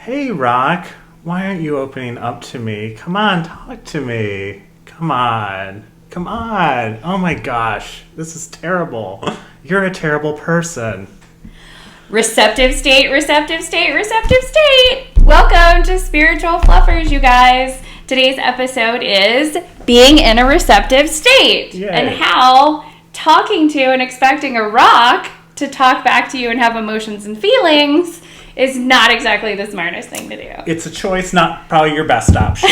Hey, Rock, why aren't you opening up to me? Come on, talk to me. Come on. Come on. Oh my gosh, this is terrible. You're a terrible person. Receptive state, receptive state, receptive state. Welcome to Spiritual Fluffers, you guys. Today's episode is being in a receptive state. Yay. And how talking to and expecting a rock to talk back to you and have emotions and feelings is not exactly the smartest thing to do. It's a choice, not probably your best option.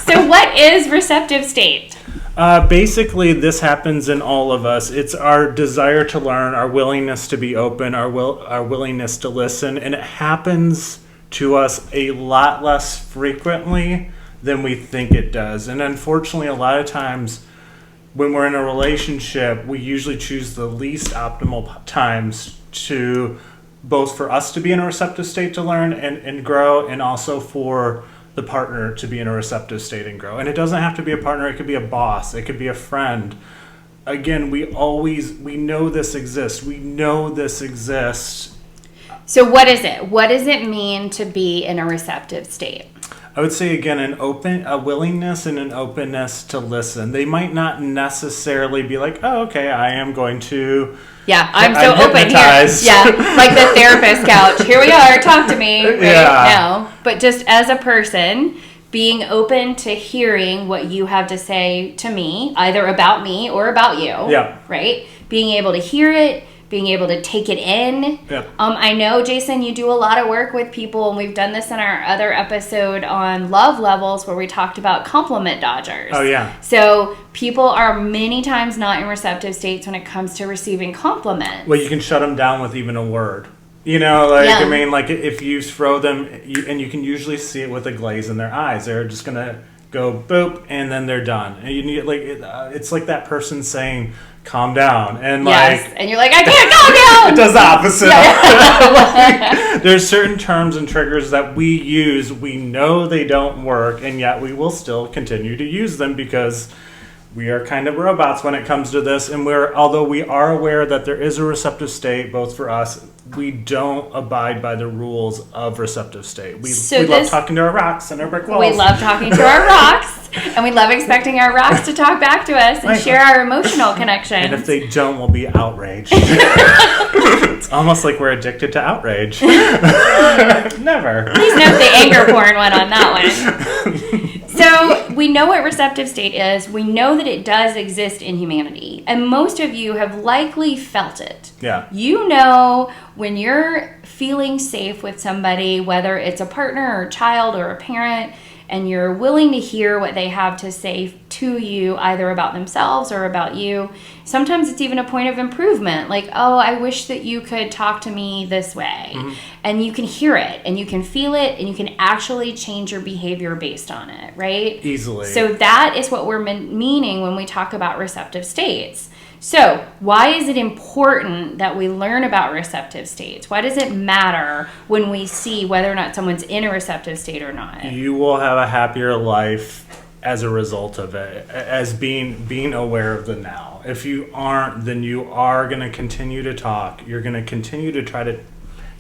So what is receptive state? Basically, this happens in all of us. It's our desire to learn, our willingness to be open, our willingness to listen, and it happens to us a lot less frequently than we think it does. And unfortunately, a lot of times when we're in a relationship, we usually choose the least optimal times to both for us to be in a receptive state to learn and grow, and also for the partner to be in a receptive state and grow. And it doesn't have to be a partner. It could be a boss. It could be a friend. Again, we know this exists. We know this exists. So what is it? What does it mean to be in a receptive state? I would say, again, a willingness and an openness to listen. They might not necessarily be like, oh, okay, I am going to... Yeah, I'm so open hypnotized. here. Yeah, like the therapist couch. Here we are, talk to me right Yeah. now. But just as a person, being open to hearing what you have to say to me, either about me or about you. Yeah. Right? Being able to hear it, being able to take it in. Yep. I know, Jason, you do a lot of work with people, and we've done this in our other episode on love levels where we talked about compliment dodgers. Oh, yeah. So people are many times not in receptive states when it comes to receiving compliments. Well, you can shut them down with even a word. You know, like, Yeah. I mean, like, if you throw them, and you can usually see it with a glaze in their eyes. They're just going to go boop, and then they're done. And you need, like, it's like that person saying, calm down. And, Yes, like... and you're like, I can't calm down! It does the opposite. Yeah. Like, there's certain terms and triggers that we use. We know they don't work, and yet we will still continue to use them because we are kind of robots when it comes to this. And although we are aware that there is a receptive state, both for us, we don't abide by the rules of receptive state. We love talking to our rocks and our brick walls. We love talking to our rocks, and we love expecting our rocks to talk back to us and Right. share our emotional connections. And if they don't, we'll be outraged. It's almost like we're addicted to outrage. Never. Please note the anger porn one on that one. So we know what receptive state is. We know that it does exist in humanity. And most of you have likely felt it. Yeah. You know when you're feeling safe with somebody, whether it's a partner or a child or a parent, and you're willing to hear what they have to say to you, either about themselves or about you. Sometimes it's even a point of improvement. Like, oh, I wish that you could talk to me this way. Mm-hmm. And you can hear it, and you can feel it, and you can actually change your behavior based on it, right? Easily. So that is what we're meaning when we talk about receptive states. So why is it important that we learn about receptive states? Why does it matter when we see whether or not someone's in a receptive state or not? You will have a happier life as a result of it, as being aware of the now. If you aren't, then you are going to continue to talk. You're going to continue to try to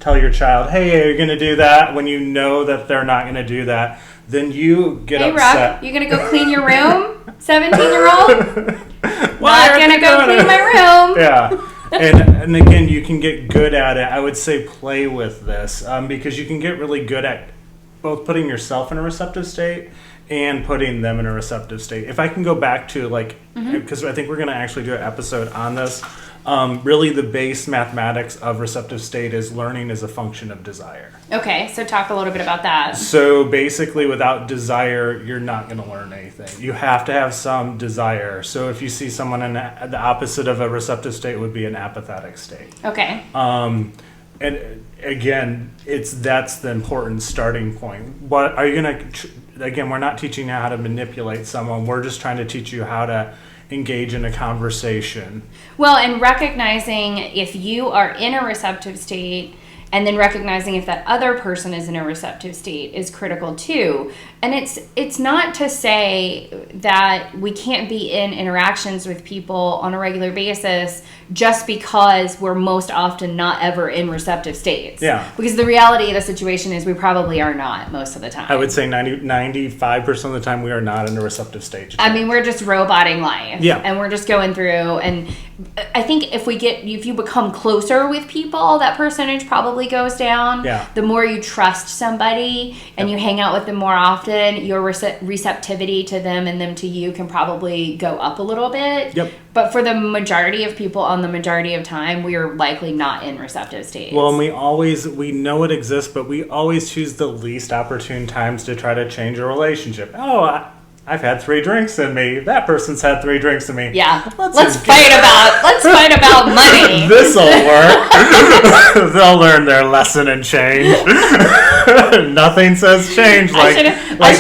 tell your child, hey, you're going to do that, when you know that they're not going to do that. Then you get upset. Hey, Rock, you going to go clean your room, 17-year-old? Not gonna go clean my room. Yeah. And again, you can get good at it. I would say play with this because you can get really good at both putting yourself in a receptive state and putting them in a receptive state. If I can go back to because I think we're going to actually do an episode on this. Really the base mathematics of receptive state is learning is a function of desire. Okay, so talk a little bit about that. So basically without desire, you're not going to learn anything. You have to have some desire. So if you see someone in the opposite of a receptive state would be an apathetic state. Okay. And again, that's the important starting point. What are you going to, again, we're not teaching you how to manipulate someone. We're just trying to teach you how to engage in a conversation. Well, and recognizing if you are in a receptive state And then recognizing if that other person is in a receptive state is critical too. And it's not to say that we can't be in interactions with people on a regular basis just because we're most often not ever in receptive states. Yeah. Because the reality of the situation is we probably are not most of the time. I would say 95% of the time we are not in a receptive state. I mean, we're just roboting life. Yeah. And we're just going through. And I think if you become closer with people, that percentage probably goes down. Yeah. The more you trust somebody and you hang out with them more often, your receptivity to them and them to you can probably go up a little bit. Yep. But for the majority of people on the majority of time, we are likely not in receptive states. Well, and we know it exists, but we always choose the least opportune times to try to change a relationship. Oh, I've had 3 drinks in me. That person's had 3 drinks in me. Yeah. Let's fight about money. This'll work. They'll learn their lesson and change. Nothing says change. I should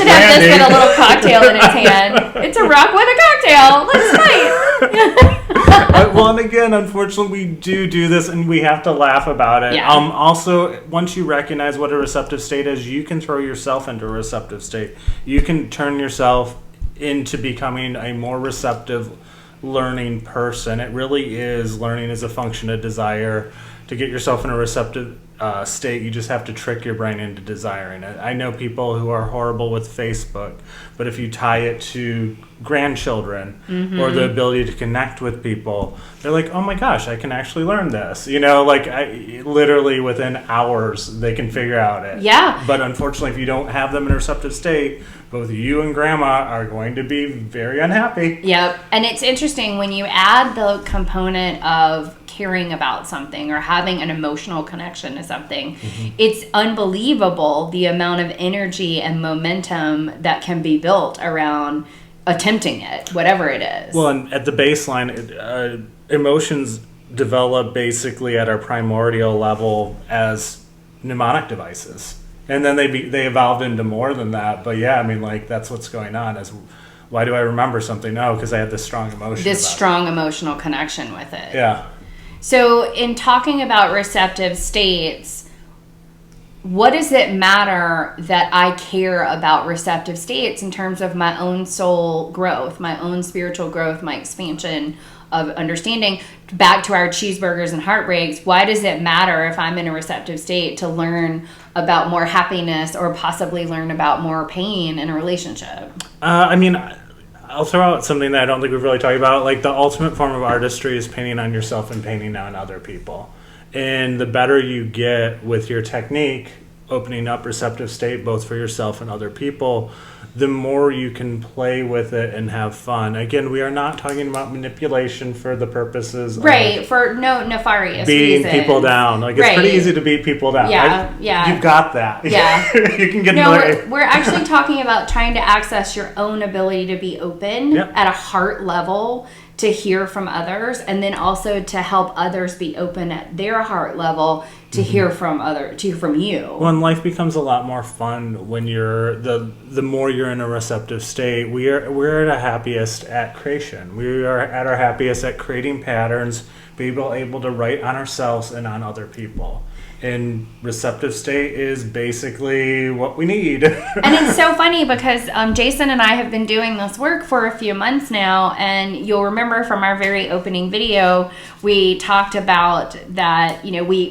have this with a little cocktail in its hand. It's a rock with a cocktail. Let's fight. Well, and again, unfortunately, we do this, and we have to laugh about it. Yeah. Also, once you recognize what a receptive state is, you can throw yourself into a receptive state. You can turn yourself into becoming a more receptive, learning person. It really is learning as a function of desire. To get yourself in a receptive state, you just have to trick your brain into desiring it. I know people who are horrible with Facebook, but if you tie it to grandchildren or the ability to connect with people, they're like, oh my gosh, I can actually learn this. Literally within hours, they can figure out it. Yeah. But unfortunately, if you don't have them in a receptive state, both you and grandma are going to be very unhappy. Yep. And it's interesting when you add the component of caring about something or having an emotional connection to something, it's unbelievable the amount of energy and momentum that can be built around attempting it, whatever it is. Well, and at the baseline, emotions develop basically at our primordial level as mnemonic devices. And then they evolved into more than that. But yeah, I mean, that's what's going on is, why do I remember something? No, because I had this strong emotion. This strong emotional connection with it. Yeah. So in talking about receptive states, what does it matter that I care about receptive states in terms of my own soul growth, my own spiritual growth, my expansion of understanding? Back to our cheeseburgers and heartbreaks, why does it matter if I'm in a receptive state to learn about more happiness or possibly learn about more pain in a relationship? I'll throw out something that I don't think we've really talked about. The ultimate form of artistry is painting on yourself and painting on other people. And the better you get with your technique, opening up receptive state both for yourself and other people, the more you can play with it and have fun. Again, we are not talking about manipulation for the purposes of for no nefarious beating reasons. people down. It's pretty easy to beat people down. Yeah. You've got that. Yeah. You can get we're actually talking about trying to access your own ability to be open at a heart level, to hear from others, and then also to help others be open at their heart level to hear from you. Well, and life becomes a lot more fun when you're the more you're in a receptive state. We're at our happiest at creation. We are at our happiest at creating patterns, being able to write on ourselves and on other people. And receptive state is basically what we need. And it's so funny because Jason and I have been doing this work for a few months now, and you'll remember from our very opening video, we talked about that, we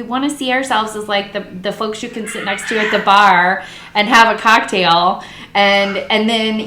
want to see ourselves as the folks you can sit next to at the bar and have a cocktail, and then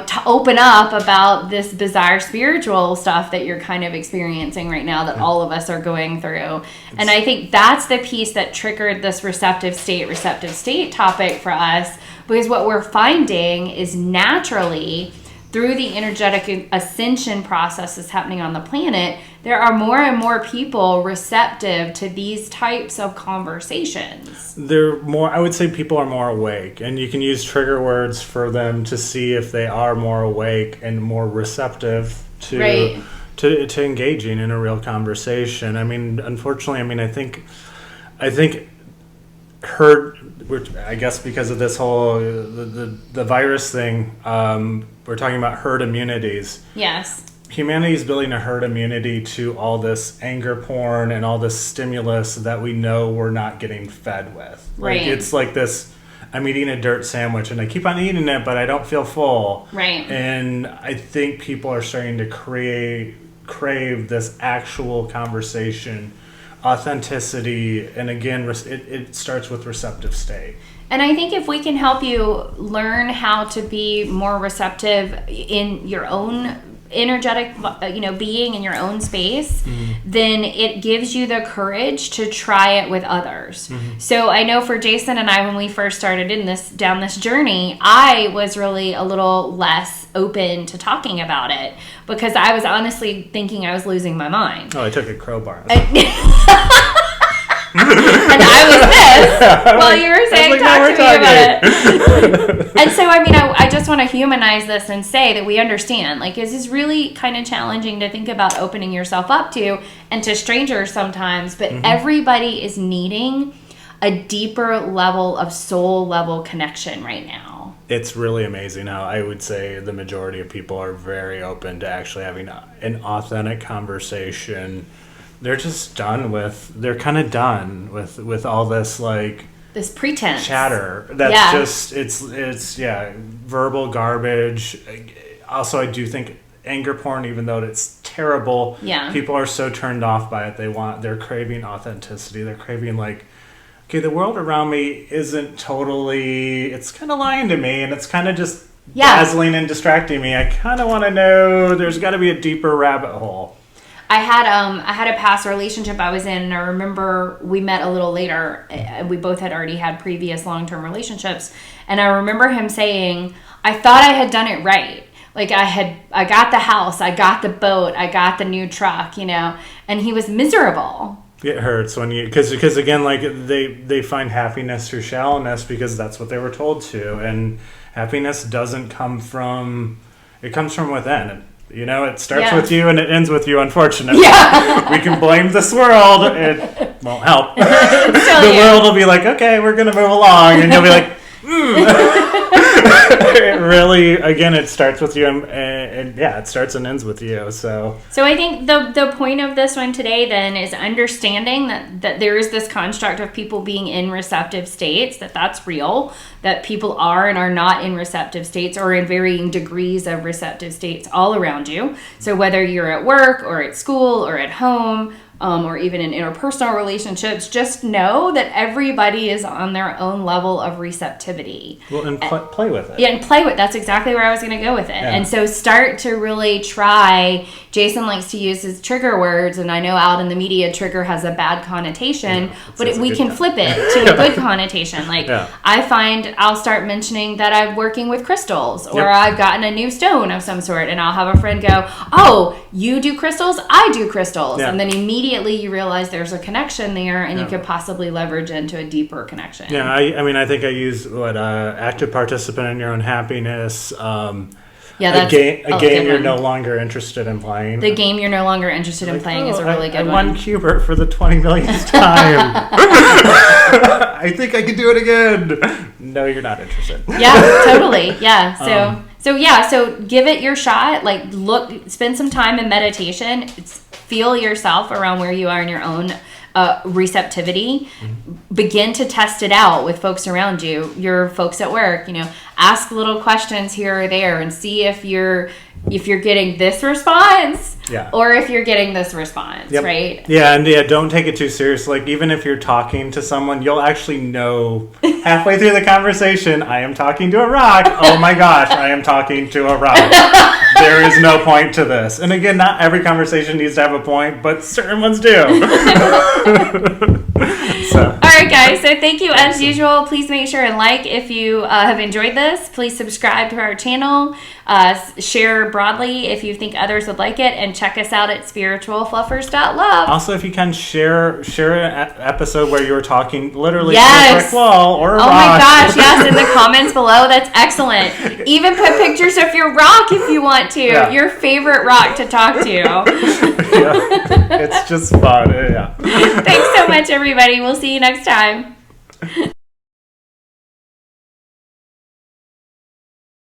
to open up about this bizarre spiritual stuff that you're kind of experiencing right now that all of us are going through. And I think that's the piece that triggered this receptive state topic for us, because what we're finding is naturally through the energetic ascension processes happening on the planet, there are more and more people receptive to these types of conversations. I would say people are more awake, and you can use trigger words for them to see if they are more awake and more receptive to engaging in a real conversation. Unfortunately, I think I guess because of this whole the virus thing, we're talking about herd immunities. Yes. humanity is building a herd immunity to all this anger porn and all this stimulus that we know we're not getting fed with. Like, Right. it's like this, I'm eating a dirt sandwich and I keep on eating it, but I don't feel full. Right. And I think people are starting to crave this actual conversation, authenticity, and again, it starts with receptive state. And I think if we can help you learn how to be more receptive in your own energetic, being in your own space, then it gives you the courage to try it with others. So I know for Jason and I, when we first started down this journey, I was really a little less open to talking about it because I was honestly thinking I was losing my mind. Oh, I took a crowbar. And I was this while you were saying, talk to me about it. And so, I just want to humanize this and say that we understand. Like, this is really kind of challenging to think about opening yourself up to and to strangers sometimes, but everybody is needing a deeper level of soul level connection right now. It's really amazing how I would say the majority of people are very open to actually having an authentic conversation. They're just they're kind of done with all this, like, this pretense chatter. That's just, it's verbal garbage. Also, I do think anger porn, even though it's terrible, people are so turned off by it. They're craving authenticity. They're craving, like, okay, the world around me isn't totally, it's kind of lying to me, and it's kind of just dazzling and distracting me. I kind of want to know there's got to be a deeper rabbit hole. I had a past relationship I was in, and I remember we met a little later. We both had already had previous long-term relationships, and I remember him saying, I thought I had done it right. Like, I got the house, I got the boat, I got the new truck, and he was miserable. It hurts when because again, like, they find happiness through shallowness because that's what they were told to, and happiness doesn't come from, it comes from within. It starts with you and it ends with you, unfortunately. Yeah. We can blame this world. It won't help. The world will be like, okay, we're going to move along. And you'll be like, It really, again, it starts with you and it starts and ends with you. So I think the point of this one today then is understanding that there is this construct of people being in receptive states, that's real, that people are and are not in receptive states or in varying degrees of receptive states all around you. So whether you're at work or at school or at home, or even in interpersonal relationships, just know that everybody is on their own level of receptivity. Well, and play with it. Yeah, and play with it. That's exactly where I was going to go with it. Yeah. And so start to really try. Jason likes to use his trigger words, and I know out in the media, trigger has a bad connotation, but we can flip it to a good connotation. Like, I find I'll start mentioning that I'm working with crystals, or I've gotten a new stone of some sort, and I'll have a friend go, oh, you do crystals? I do crystals. And then immediately you realize there's a connection there, and you could possibly leverage into a deeper connection. Yeah, I think I use active participant in your own happiness. That's a game you're no longer interested in playing. The game you're no longer interested in playing is a really good one. I won Cubert for the 20 millionth time. I think I can do it again. No, you're not interested. Yeah, totally. Yeah. So give it your shot. Like, spend some time in meditation. Feel yourself around where you are in your own receptivity. Begin to test it out with folks around you, your folks at work. Ask little questions here or there and see if you're getting this response or if you're getting this response, right? Yeah, and don't take it too serious. Like, even if you're talking to someone, you'll actually know halfway through the conversation, I am talking to a rock. Oh my gosh, I am talking to a rock. There is no point to this. And again, not every conversation needs to have a point, but certain ones do. All right, guys. So thank you as usual. Please make sure and like if you have enjoyed this. Please subscribe to our channel. Share broadly if you think others would like it, and check us out at spiritualfluffers.love. Also, if you can share an episode where you were talking literally to a brick wall or a rock. Oh my gosh, yes, in the comments below. That's excellent. Even put pictures of your rock if you want to. Yeah. Your favorite rock to talk to. It's just fun. Yeah. Thanks so much, everybody. We'll see you next time.